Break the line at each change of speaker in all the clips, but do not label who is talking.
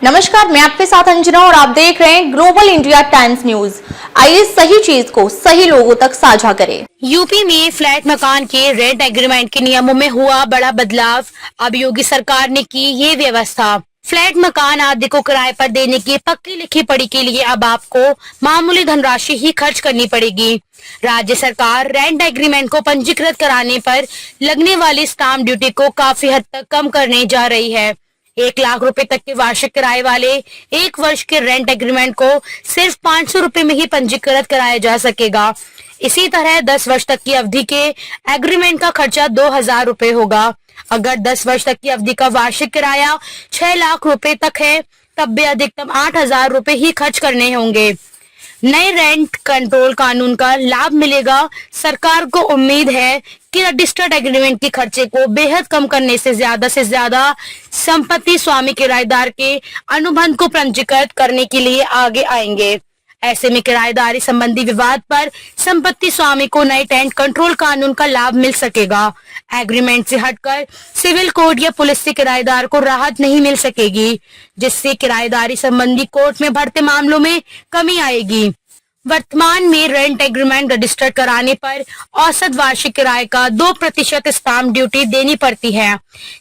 नमस्कार, मैं आपके साथ अंजना और आप देख रहे हैं ग्लोबल इंडिया टाइम्स न्यूज। आइए सही चीज को सही लोगों तक साझा करें।
यूपी में फ्लैट मकान के रेंट एग्रीमेंट के नियमों में हुआ बड़ा बदलाव। अब योगी सरकार ने की ये व्यवस्था। फ्लैट मकान आदि को किराए पर देने की पक्की लिखी पढ़ी के लिए अब आपको मामूली धनराशि ही खर्च करनी पड़ेगी। राज्य सरकार रेंट एग्रीमेंट को पंजीकृत कराने पर लगने वाली स्टाम्प ड्यूटी को काफी हद तक कम करने जा रही है। 1 लाख रुपए तक के वार्षिक किराए वाले 1 वर्ष के रेंट एग्रीमेंट को सिर्फ 500 रुपए में ही पंजीकृत कराया जा सकेगा। इसी तरह 10 वर्ष तक की अवधि के एग्रीमेंट का खर्चा 2000 रुपए होगा। अगर 10 वर्ष तक की अवधि का वार्षिक किराया 6 लाख रुपए तक है, तब भी अधिकतम 8000 रुपए ही खर्च करने होंगे। नए रेंट कंट्रोल कानून का लाभ मिलेगा। सरकार को उम्मीद है कि रजिस्टर्ड एग्रीमेंट के खर्चे को बेहद कम करने से ज्यादा संपत्ति स्वामी किराएदार के अनुबंध को पंजीकृत करने के लिए आगे आएंगे। ऐसे में किराएदारी संबंधी विवाद पर संपत्ति स्वामी को नए टेंट कंट्रोल कानून का लाभ मिल सकेगा। एग्रीमेंट से हटकर सिविल कोर्ट या पुलिस से किराएदार को राहत नहीं मिल सकेगी, जिससे किराएदारी संबंधी कोर्ट में बढ़ते मामलों में कमी आएगी। वर्तमान में रेंट एग्रीमेंट रजिस्टर कराने पर औसत वार्षिक किराए का 2% स्टाम्प ड्यूटी देनी पड़ती है।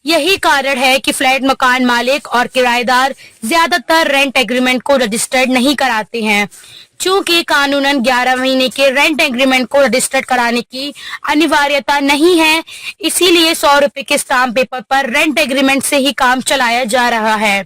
यही कारण है कि फ्लैट मकान मालिक और किराएदार ज्यादातर रेंट एग्रीमेंट को रजिस्टर्ड नहीं कराते हैं। चूंकि कानूनन 11 महीने के रेंट एग्रीमेंट को रजिस्टर्ड कराने की अनिवार्यता नहीं है, इसीलिए 100 रुपए के स्टाम्प पेपर पर रेंट एग्रीमेंट से ही काम चलाया जा रहा है।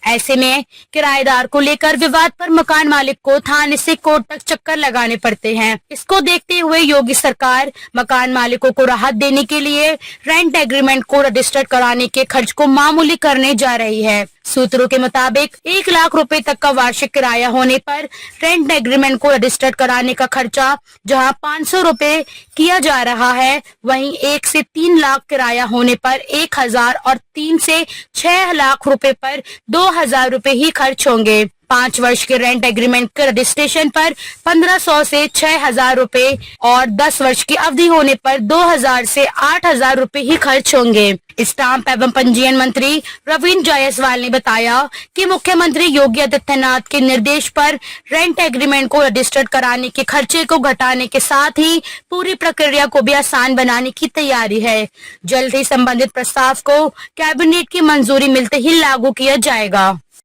ऐसे में किराएदार को लेकर विवाद पर मकान मालिक को थाने से कोर्ट तक चक्कर लगाने पड़ते हैं। इसको देखते हुए योगी सरकार मकान मालिकों को राहत देने के लिए रेंट एग्रीमेंट को रजिस्टर्ड कराने के खर्च को मामूली करने जा रही है। सूत्रों के मुताबिक 1 लाख रुपए तक का वार्षिक किराया होने पर रेंट एग्रीमेंट को रजिस्टर्ड कराने का खर्चा जहां 500 रुपए किया जा रहा है, वहीं 1 से 3 लाख किराया होने पर 1000 और 3 से 6 लाख रुपए पर 2000 रुपए ही खर्च होंगे। 5 वर्ष के रेंट एग्रीमेंट के रजिस्ट्रेशन पर 1500 से 6000 रुपए और 10 वर्ष की अवधि होने पर 2000 से 8000 रुपए ही खर्च होंगे। स्टाम्प एवं पंजीयन मंत्री रविंद्र जायसवाल ने बताया कि मुख्यमंत्री योगी आदित्यनाथ के निर्देश पर रेंट एग्रीमेंट को रजिस्टर्ड कराने के खर्चे को घटाने के साथ ही पूरी प्रक्रिया को भी आसान बनाने की तैयारी है। जल्द ही संबंधित प्रस्ताव को कैबिनेट की मंजूरी मिलते ही लागू किया जाएगा।